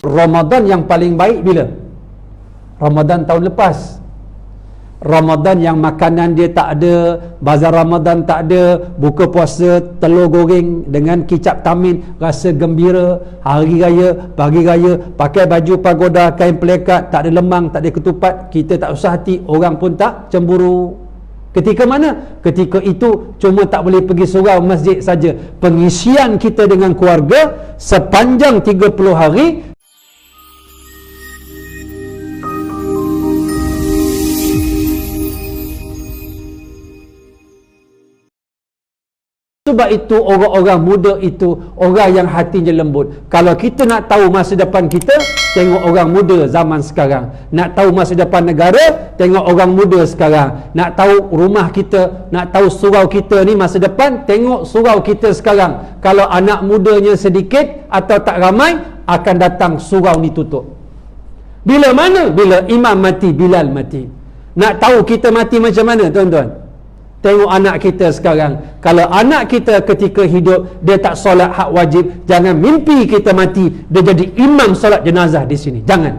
Ramadan yang paling baik bila? Ramadan tahun lepas. Ramadan yang makanan dia tak ada, bazar Ramadan tak ada, buka puasa telur goreng dengan kicap tamin, rasa gembira, hari raya, pagi raya, pakai baju pagoda, kain pelekat, tak ada lemang, tak ada ketupat, kita tak usah hati, orang pun tak cemburu. Ketika mana? Ketika itu cuma tak boleh pergi surau masjid saja. Pengisian kita dengan keluarga sepanjang 30 hari. Sebab itu orang-orang muda itu orang yang hatinya lembut. Kalau kita nak tahu masa depan kita, tengok orang muda zaman sekarang. Nak tahu masa depan negara, tengok orang muda sekarang. Nak tahu rumah kita, nak tahu surau kita ni masa depan, tengok surau kita sekarang. Kalau anak mudanya sedikit atau tak ramai, akan datang surau ni tutup. Bila mana? Bila imam mati, Bilal mati. Nak tahu kita mati macam mana, tuan-tuan? Tengok anak kita sekarang. Kalau anak kita ketika hidup dia tak solat hak wajib, jangan mimpi kita mati dia jadi imam solat jenazah di sini. Jangan.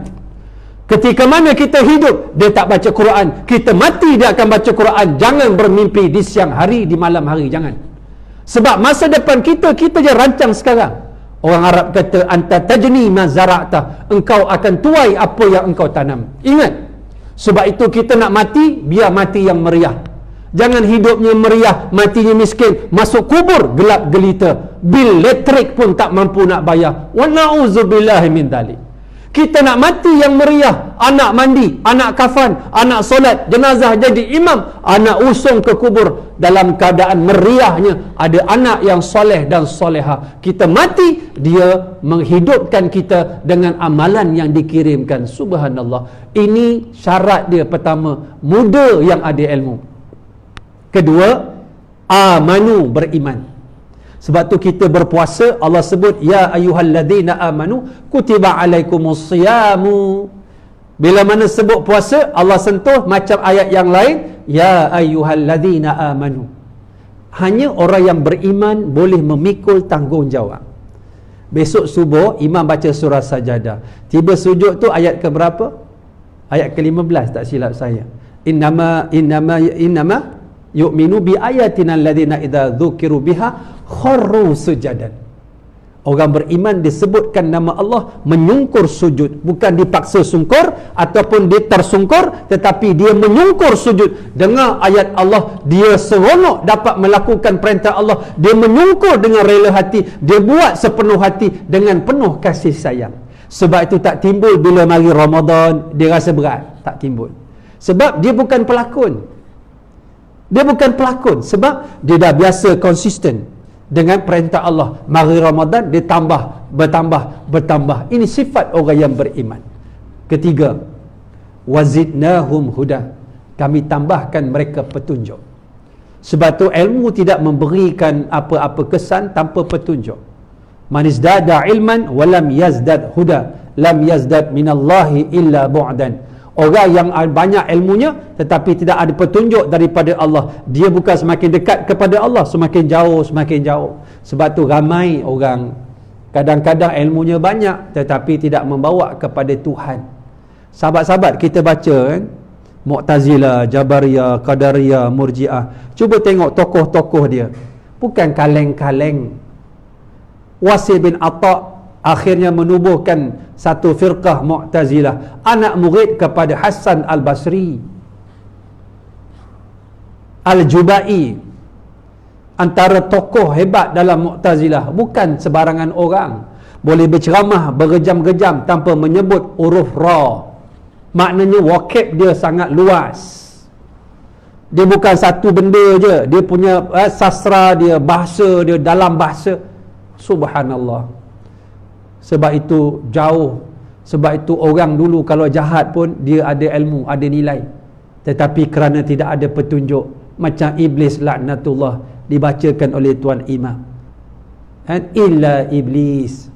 Ketika mana kita hidup dia tak baca Quran, kita mati dia akan baca Quran. Jangan bermimpi di siang hari, di malam hari. Jangan. Sebab masa depan kita je rancang sekarang. Orang Arab kata anta tajni ma zara'ta, engkau akan tuai apa yang engkau tanam. Ingat. Sebab itu kita nak mati, biar mati yang meriah. Jangan hidupnya meriah, matinya miskin, masuk kubur gelap gelita, bil elektrik pun tak mampu nak bayar. Wa na'udzubillahi min dzalik. Kita nak mati yang meriah, anak mandi, anak kafan, anak solat jenazah jadi imam, anak usung ke kubur dalam keadaan meriahnya, ada anak yang soleh dan soleha. Kita mati, dia menghidupkan kita dengan amalan yang dikirimkan. Subhanallah. Ini syarat dia pertama, muda yang ada ilmu. Kedua, amanu, beriman. Sebab tu kita berpuasa, Allah sebut ya ayyuhalladzina amanu kutiba alaikumussiyamu. Bila mana sebut puasa, Allah sentuh macam ayat yang lain, ya ayyuhalladzina amanu. Hanya orang yang beriman boleh memikul tanggungjawab. Besok subuh imam baca surah Sajadah. Tiba sujud tu ayat ke berapa? Ayat ke-15 tak silap saya. Innama yu'minu bi ayatina alladhina idza dzukiru biha kharru sujadan. Orang beriman disebutkan nama Allah menyungkur sujud, bukan dipaksa sungkur ataupun dia tersungkur, tetapi dia menyungkur sujud. Dengar ayat Allah, dia seronok dapat melakukan perintah Allah, dia menyungkur dengan rela hati, dia buat sepenuh hati dengan penuh kasih sayang. Sebab itu tak timbul bila mari Ramadan dia rasa berat, tak timbul. Sebab dia bukan pelakon. Dia bukan pelakon sebab dia dah biasa konsisten dengan perintah Allah. Mari Ramadan dia bertambah. Ini sifat orang yang beriman. Ketiga, wazidnahum huda. Kami tambahkan mereka petunjuk. Sebab tu ilmu tidak memberikan apa-apa kesan tanpa petunjuk. Man izdada ilman walam yazdad huda lam yazdad minallahi illa bu'dan. Orang yang banyak ilmunya tetapi tidak ada petunjuk daripada Allah, dia bukan semakin dekat kepada Allah, semakin jauh. Sebab tu ramai orang kadang-kadang ilmunya banyak tetapi tidak membawa kepada Tuhan. Sahabat-sahabat kita baca kan, Mu'tazilah, Jabariyah, Qadariyah, Murji'ah. Cuba tengok tokoh-tokoh dia. Bukan kaleng-kaleng. Wasil bin Atta' akhirnya menubuhkan satu firqah Mu'tazilah, anak murid kepada Hasan Al-Basri. Al-Jubai antara tokoh hebat dalam Mu'tazilah, bukan sebarangan orang. Boleh berceramah berjam-jam tanpa menyebut huruf ra. Maknanya wakib dia sangat luas. Dia bukan satu benda je, dia punya sastra dia, bahasa dia, dalam bahasa. Subhanallah. Sebab itu jauh. Sebab itu orang dulu kalau jahat pun dia ada ilmu, ada nilai. Tetapi kerana tidak ada petunjuk, macam iblis laknatullah dibacakan oleh Tuan Imam. Illa iblis.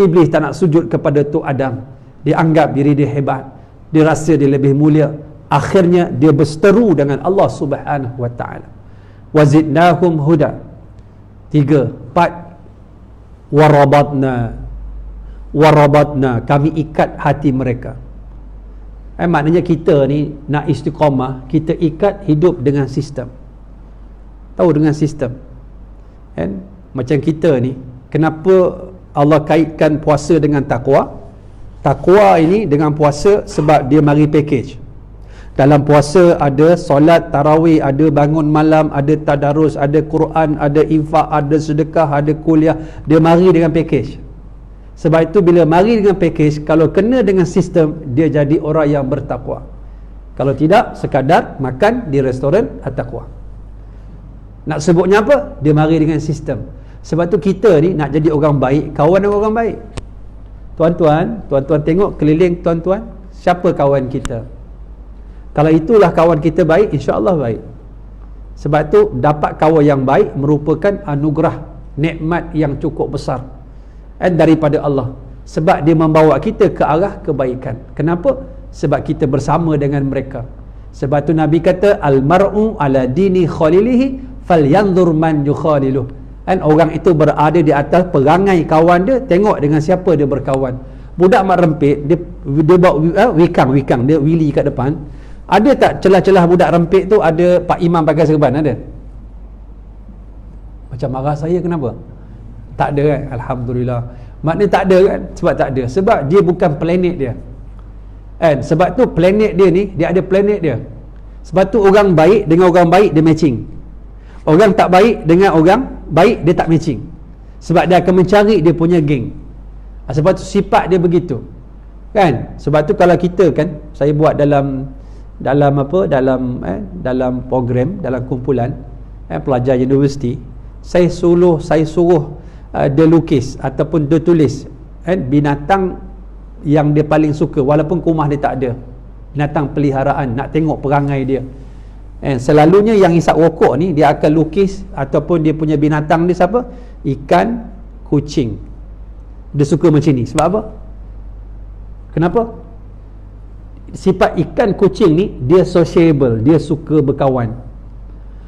Iblis tak nak sujud kepada Tok Adam. Dia anggap diri dia hebat. Dia rasa dia lebih mulia. Akhirnya dia berseteru dengan Allah Subhanahu wa taala. Wazidnahum huda. 3, 4. Warabatna warabatna, kami ikat hati mereka. Maknanya kita ni nak istiqamah, kita ikat hidup dengan sistem. Tahu dengan sistem. Macam kita ni, kenapa Allah kaitkan puasa dengan takwa? Takwa ini dengan puasa sebab dia mari package. Dalam puasa ada solat tarawih, ada bangun malam, ada tadarus, ada Quran, ada infak, ada sedekah, ada kuliah. Dia mari dengan package. Sebab itu bila mari dengan package, kalau kena dengan sistem, dia jadi orang yang bertakwa. Kalau tidak, sekadar makan di restoran at-taqwa. Nak sebutnya apa? Dia mari dengan sistem. Sebab tu kita ni nak jadi orang baik, kawan dengan orang baik. Tuan-tuan tengok keliling tuan-tuan, siapa kawan kita? Kalau itulah kawan kita baik, insya-Allah baik. Sebab tu dapat kawan yang baik merupakan anugerah, nikmat yang cukup besar daripada Allah. Sebab dia membawa kita ke arah kebaikan. Kenapa? Sebab kita bersama dengan mereka. Sebab tu Nabi kata, al-mar'u ala dini khalilihi falyanzur man yukhaliluh. Orang itu berada di atas perangai kawan dia, tengok dengan siapa dia berkawan. Budak mak rempit, dia bawa wikang, dia wili kat depan. Ada tak celah-celah budak rempit tu ada Pak Imam pakai serban? Ada? Macam marah saya, kenapa? Tak ada kan? Alhamdulillah. Maknanya tak ada kan? Sebab tak ada. Sebab dia bukan planet dia. Sebab tu planet dia ni, dia ada planet dia. Sebab tu orang baik dengan orang baik dia matching. Orang tak baik dengan orang baik dia tak matching. Sebab dia akan mencari dia punya geng. Sebab tu sifat dia begitu. Kan? Sebab tu kalau kita kan, saya buat dalam program, dalam kumpulan pelajar universiti, saya suruh dia lukis ataupun dia tulis binatang yang dia paling suka, walaupun rumah dia tak ada, binatang peliharaan, nak tengok perangai dia. Selalunya yang hisap rokok ni, dia akan lukis ataupun dia punya binatang dia siapa? Ikan, kucing. Dia suka macam ni. Sebab apa? Kenapa? Sifat ikan kucing ni, dia sociable, dia suka berkawan.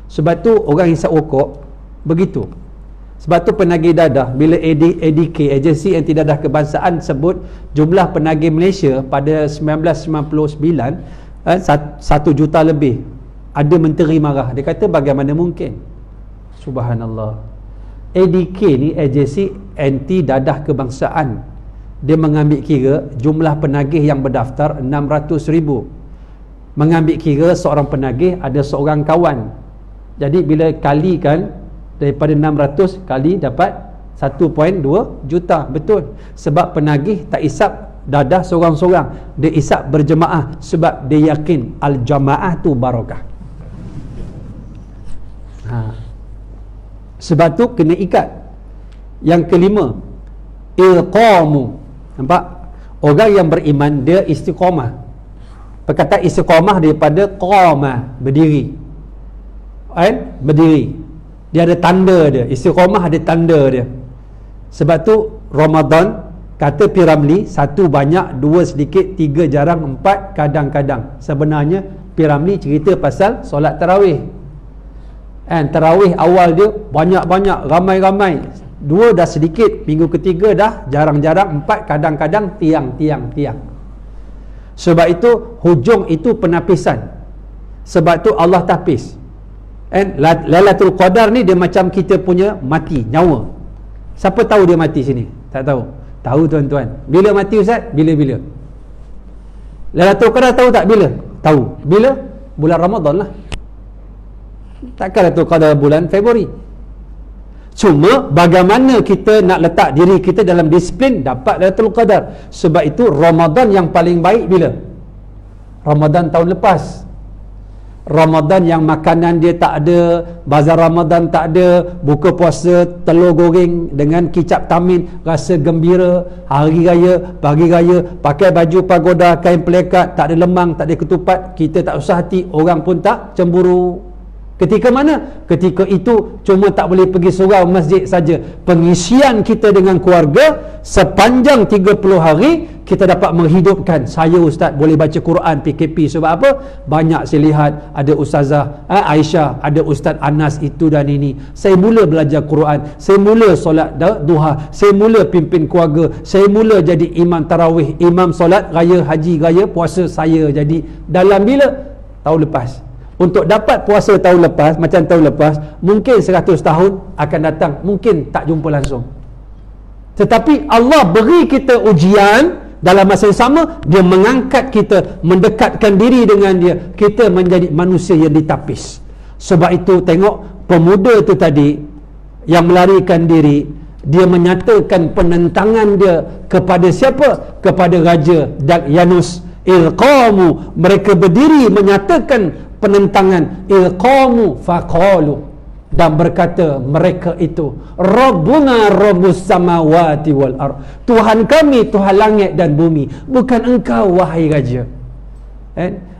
Sebab tu orang hisap rokok begitu. Sebab tu penagih dadah, bila ADK, Agensi Anti Dadah Kebangsaan, sebut jumlah penagih Malaysia pada 1999 1 juta lebih. Ada menteri marah, dia kata bagaimana mungkin? Subhanallah. ADK ni Agensi Anti Dadah Kebangsaan, dia mengambil kira jumlah penagih yang berdaftar 600,000. Mengambil kira seorang penagih ada seorang kawan. Jadi bila kalikan daripada 600 kali dapat 1.2 juta. Betul. Sebab penagih tak isap dadah seorang-seorang, dia isap berjemaah. Sebab dia yakin al-jamaah tu barakah. Sebab tu kena ikat. Yang kelima, iqamu. Nampak? Orang yang beriman dia istiqamah. Perkataan istiqamah daripada qama, berdiri. Berdiri. Dia ada tanda dia. Istiqamah ada tanda dia. Sebab tu Ramadan, kata Piramli, 1 banyak, 2 sedikit, 3 jarang, 4 kadang-kadang. Sebenarnya Piramli cerita pasal solat tarawih. Tarawih awal dia banyak-banyak, ramai-ramai. 2 dah sedikit, minggu ketiga dah jarang-jarang, 4 kadang-kadang, tiang. Sebab itu hujung itu penapisan. Sebab tu Allah tapis. Lailatul Qadar ni dia macam kita punya mati, nyawa. Siapa tahu dia mati sini? Tak tahu. Tahu tuan-tuan. Bila mati Ustaz? Bila-bila. Lailatul Qadar tahu tak bila? Tahu. Bila? Bulan Ramadan lah. Takkan Lailatul Qadar bulan Februari. Cuma bagaimana kita nak letak diri kita dalam disiplin dapat Lailatul Qadar. Sebab itu Ramadan yang paling baik bila? Ramadan tahun lepas. Ramadan yang makanan dia tak ada, bazar Ramadan tak ada, buka puasa telur goreng dengan kicap tamin, rasa gembira, hari raya, pagi raya, pakai baju pagoda, kain pelekat, tak ada lemang, tak ada ketupat, kita tak usah hati, orang pun tak cemburu. Ketika mana? Ketika itu cuma tak boleh pergi surau masjid saja. Pengisian kita dengan keluarga sepanjang 30 hari kita dapat menghidupkan. Saya ustaz boleh baca Quran PKP sebab apa? Banyak saya lihat ada ustazah Aisyah, ada ustaz Anas itu dan ini. Saya mula belajar Quran, saya mula solat duha, saya mula pimpin keluarga, saya mula jadi imam tarawih, imam solat raya haji raya puasa saya jadi dalam bila? Tahun lepas. Untuk dapat puasa tahun lepas, macam tahun lepas, mungkin 100 tahun akan datang, mungkin tak jumpa langsung. Tetapi Allah beri kita ujian, dalam masa yang sama dia mengangkat kita, mendekatkan diri dengan dia, kita menjadi manusia yang ditapis. Sebab itu tengok pemuda itu tadi yang melarikan diri, dia menyatakan penentangan dia kepada siapa? Kepada Raja Daqyanus. Ilqamu, mereka berdiri menyatakan penentangan. Ilqamu faqalu, dan berkata mereka itu, Rabbuna Rabbus samawati wal ard, Tuhan kami Tuhan langit dan bumi, bukan engkau wahai raja.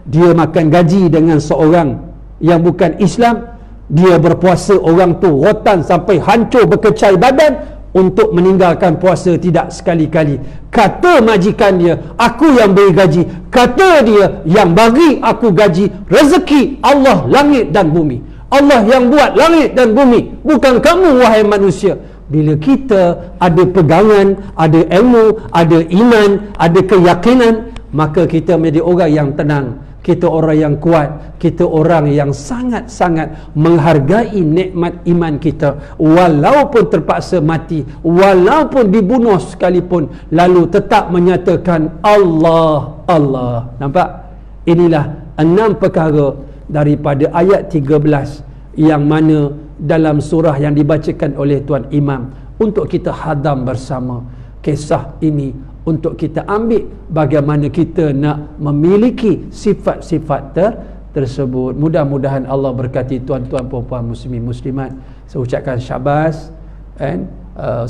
Dia makan gaji dengan seorang yang bukan Islam, dia berpuasa, orang tu rotan sampai hancur berkecai badan untuk meninggalkan puasa tidak sekali-kali. Kata majikan dia, aku yang beri gaji. Kata dia, yang bagi aku gaji, rezeki Allah langit dan bumi. Allah yang buat langit dan bumi, bukan kamu wahai manusia. Bila kita ada pegangan, ada ilmu, ada iman, ada keyakinan, maka kita menjadi orang yang tenang, kita orang yang kuat, kita orang yang sangat-sangat menghargai nikmat iman kita, walaupun terpaksa mati, walaupun dibunuh sekalipun, lalu tetap menyatakan Allah, Allah. Nampak? Inilah 6 perkara daripada ayat 13 yang mana dalam surah yang dibacakan oleh Tuan Imam, untuk kita hadam bersama kisah ini, untuk kita ambil bagaimana kita nak memiliki sifat-sifat tersebut. Mudah-mudahan Allah berkati tuan-tuan puan-puan muslimin muslimat. Saya ucapkan syabas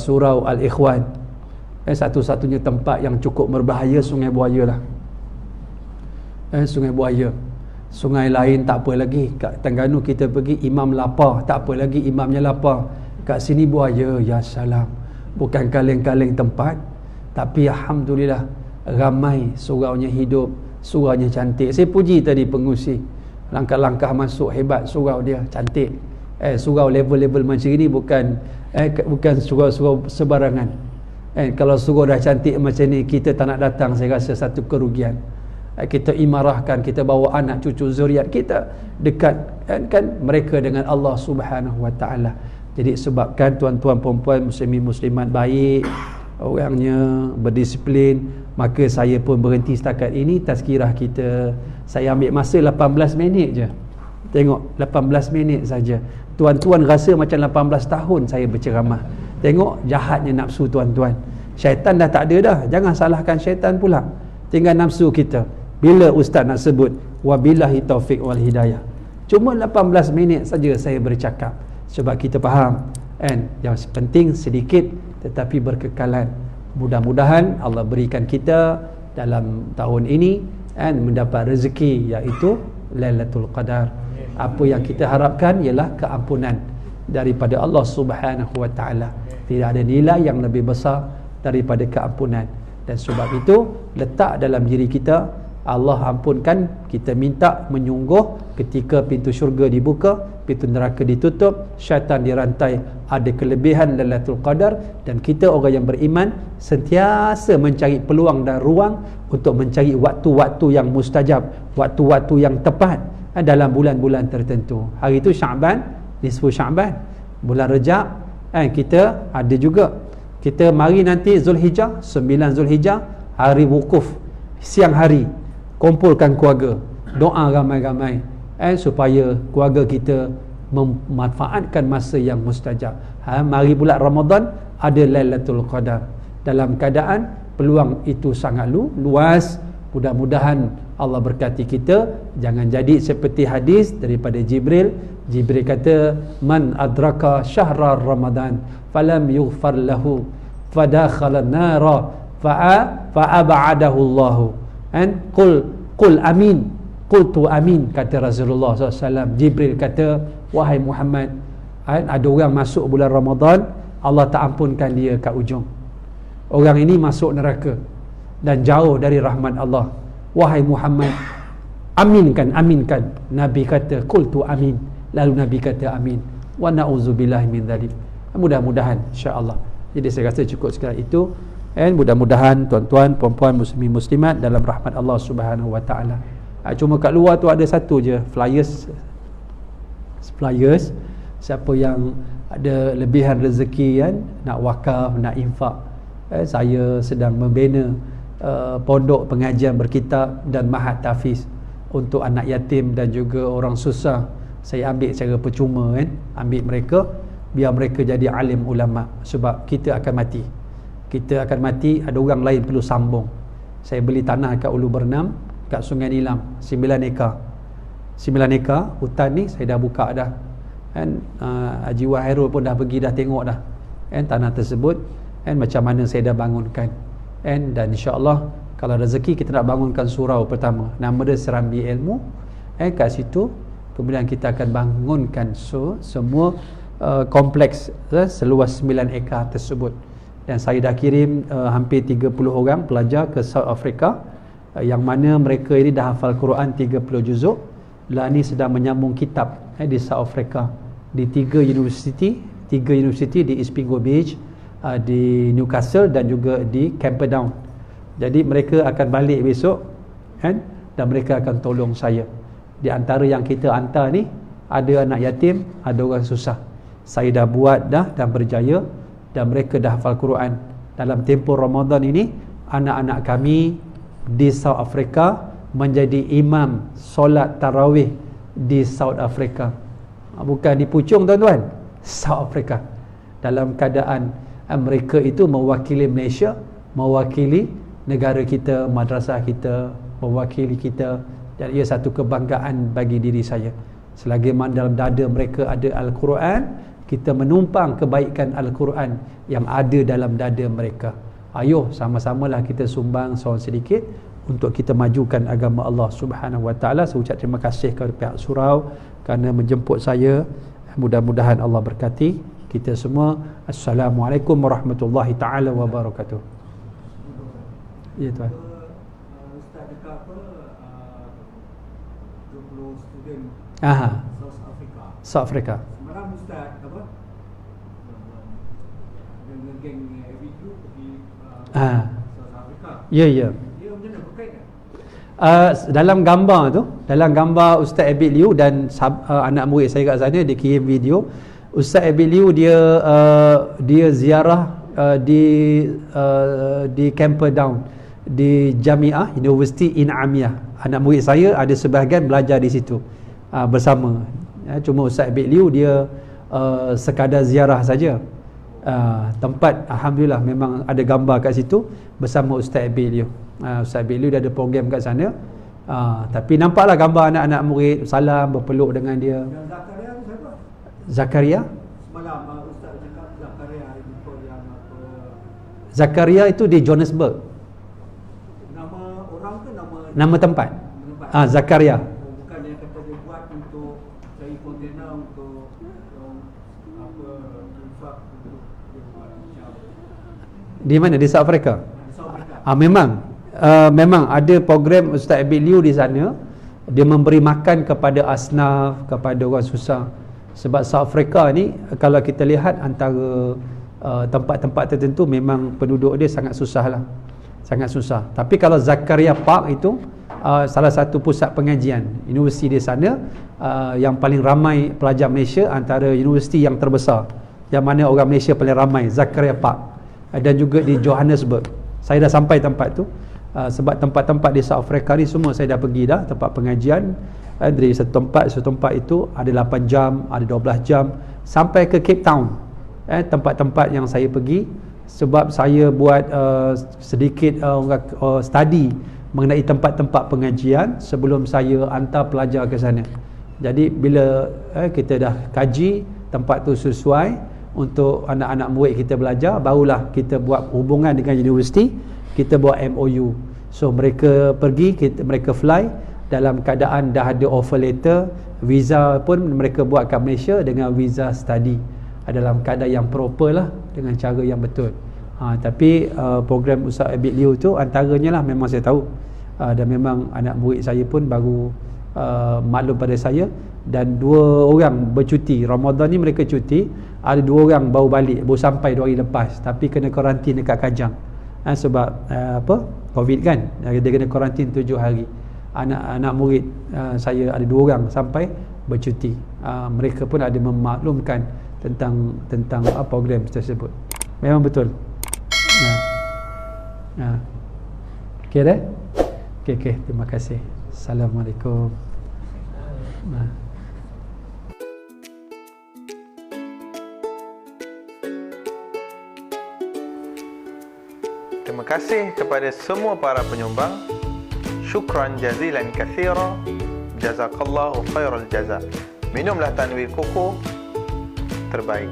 surau Al-Ikhwan, satu-satunya tempat yang cukup berbahaya Sungai Buaya lah. Sungai Buaya, sungai lain tak apa lagi. Kat Terengganu kita pergi, imam lapar, tak apa lagi, imamnya lapar. Kat sini buaya, ya salam, bukan kaleng-kaleng tempat. Tapi Alhamdulillah ramai, suraunya hidup, suraunya cantik. Saya puji tadi pengusi, langkah-langkah masuk hebat, surau dia cantik. Surau level-level macam ini bukan surau-surau sebarangan. Kalau surau dah cantik macam ni, kita tak nak datang, saya rasa satu kerugian. Kita imarahkan, kita bawa anak cucu zuriat kita dekat kan mereka dengan Allah Subhanahu Wa Taala. Jadi sebabkan tuan-tuan puan-puan muslimin muslimat baik, orangnya berdisiplin, maka saya pun berhenti setakat ini tazkirah kita. Saya ambil masa 18 minit je. Tengok 18 minit saja. Tuan-tuan rasa macam 18 tahun saya berceramah. Tengok jahatnya nafsu tuan-tuan. Syaitan dah tak ada dah. Jangan salahkan syaitan pula. Tinggal nafsu kita. Bila ustaz nak sebut wabillahi taufiq wal hidayah, cuma 18 minit saja saya bercakap, sebab kita faham yang penting sedikit tetapi berkekalan. Mudah-mudahan Allah berikan kita dalam tahun ini mendapat rezeki, iaitu Lailatul Qadar. Apa yang kita harapkan ialah keampunan daripada Allah Subhanahu Wa Taala. Tidak ada nilai yang lebih besar daripada keampunan. Dan sebab itu letak dalam diri kita, Allah ampunkan, kita minta menyungguh ketika pintu syurga dibuka, pintu neraka ditutup, syaitan dirantai. Ada kelebihan Lailatul Qadar, dan kita orang yang beriman sentiasa mencari peluang dan ruang untuk mencari waktu-waktu yang mustajab, waktu-waktu yang tepat dalam bulan-bulan tertentu. Hari itu Syaban, nisfu Syaban, bulan Rejab, kita ada juga. Kita mari nanti Zulhijjah, 9 Zulhijjah, hari wukuf, siang hari, kumpulkan keluarga, doa ramai-ramai supaya keluarga kita memanfaatkan masa yang mustajab. Mari bulan Ramadan ada Lailatul Qadar. Dalam keadaan peluang itu sangat luas. Mudah-mudahan Allah berkati kita. Jangan jadi seperti hadis daripada Jibril. Jibril kata, man adraka syahra Ramadan falam yughfar lahu fadakhala an-nara fa'ab'adahu Allah. Qul amin, qultu amin, kata Rasulullah SAW. Jibril kata, wahai Muhammad, ada orang masuk bulan Ramadan, Allah tak ampunkan dia kat ujung. Orang ini masuk neraka. dan jauh dari rahmat Allah. Wahai Muhammad, aminkan. Nabi kata qultu amin, lalu Nabi kata amin, wa na'udzubillahi min dzalik. Mudah-mudahan insya-Allah. Jadi saya rasa cukup sekali itu, dan mudah-mudahan tuan-tuan, puan-puan, muslimin muslimat dalam rahmat Allah Subhanahu wa taala. Cuma kat luar tu ada satu je flyers, siapa yang ada lebihan rezeki kan, nak wakaf, nak infak. Saya sedang membina pondok pengajian berkitab dan mahat tahfiz untuk anak yatim dan juga orang susah. Saya ambil secara percuma kan, ambil mereka biar mereka jadi alim ulama, sebab kita akan mati, ada orang lain perlu sambung. Saya beli tanah kat Ulu Bernam, kat Sungai Nilam, 9 ekar hutan ni saya dah buka dah kan. Haji Wahairul pun dah pergi, dah tengok dah kan tanah tersebut kan, macam mana saya dah bangunkan kan. Dan insya-Allah kalau rezeki kita nak bangunkan surau pertama, nama dia Serambi Ilmu kat situ. Kemudian kita akan bangunkan semua kompleks seluas 9 ekar tersebut. Dan saya dah kirim hampir 30 orang pelajar ke South Africa, yang mana mereka ini dah hafal Quran 30 juzuk. Lah ni sedang menyambung kitab di South Africa, di 3 universiti di East Pingo Beach, di Newcastle dan juga di Camperdown. Jadi mereka akan balik besok kan, dan mereka akan tolong saya. Di antara yang kita hantar ni ada anak yatim, ada orang susah. Saya dah buat dah dan berjaya, dan mereka dah hafal Quran. Dalam tempoh Ramadan ini, anak-anak kami di South Africa menjadi imam solat tarawih di South Africa. Bukan di Puchong tuan-tuan, South Africa. Dalam keadaan mereka itu mewakili Malaysia, mewakili negara kita, madrasah kita, mewakili kita. Dan ia satu kebanggaan bagi diri saya. Selagi mana dalam dada mereka ada Al-Quran, kita menumpang kebaikan Al-Quran yang ada dalam dada mereka. Ayuh sama-samalah kita sumbang seorang sedikit untuk kita majukan agama Allah Subhanahu wa taala. Saya ucap terima kasih kepada pihak surau kerana menjemput saya. Mudah-mudahan Allah berkati kita semua. Assalamualaikum warahmatullahi taala wabarakatuh. Ya tuan. Ustaz dekat apa 20 student South Africa. Semalam Ustaz apa dengan geng ABQ pergi South Africa. Ya. Dia macam mana berkait tak? Dalam gambar Ustaz Abid Liu dan anak murid saya kat sana, dia kirim video. Ustaz Abid Liu dia ziarah di Camperdown, di Jamiah University Inamiyah. Anak murid saya ada sebahagian belajar di situ bersama. Cuma Ustaz Abid Liu dia sekadar ziarah saja. Tempat alhamdulillah memang ada gambar kat situ bersama Ustaz Abid Liu. Ustaz Abid Liu dia ada program kat sana. Tapi nampaklah gambar anak-anak murid salam, berpeluk dengan dia. Dan Zakaria tu siapa? Zakaria? Semalam Ustaz cakap Zakaria itu yang apa? Zakaria itu di Johannesburg. Nama orang ke Nama tempat? Zakaria. Bukan yang kata dia buat untuk cari kontainer untuk apa infak untuk dia buat macam. Di mana? Di South Africa? South Africa. Memang ada program Ustaz Abid Liu di sana. Dia memberi makan kepada asnaf, kepada orang susah. Sebab South Africa ni kalau kita lihat antara tempat-tempat tertentu memang penduduk dia sangat susah lah. Sangat susah. Tapi kalau Zakaria Park itu salah satu pusat pengajian universiti di sana, yang paling ramai pelajar Malaysia, antara universiti yang terbesar yang mana orang Malaysia paling ramai, Zakaria Park. Dan juga di Johannesburg. Saya dah sampai tempat tu. Sebab tempat-tempat di South Africa ni semua saya dah pergi dah, tempat pengajian. Dari satu tempat itu ada 8 jam, ada 12 jam sampai ke Cape Town. Tempat-tempat yang saya pergi sebab saya buat sedikit study mengenai tempat-tempat pengajian sebelum saya hantar pelajar ke sana. Jadi bila kita dah kaji tempat tu sesuai untuk anak-anak murid kita belajar, barulah kita buat hubungan dengan universiti, kita buat MOU. So mereka pergi, mereka fly dalam keadaan dah ada offer letter, visa pun mereka buat kat Malaysia dengan visa study, dalam keadaan yang proper lah, dengan cara yang betul. Tapi program Ustaz Abid Liu tu antaranya lah memang saya tahu, dan memang anak murid saya pun baru maklum pada saya, dan 2 orang bercuti Ramadan ni, mereka cuti, ada 2 orang baru balik, baru sampai 2 hari lepas, tapi kena karantin dekat Kajang sebab Covid kan, dia kena karantin 7 hari. Anak murid saya ada 2 orang sampai bercuti. Mereka pun ada memaklumkan tentang program tersebut. Memang betul. Okey dah? Okey, terima kasih. Assalamualaikum. Terima kasih kepada semua para penyumbang. Syukran jazilan katsira. Jazakallahu khairal jaza. Minumlah Tanwir Koko terbaik.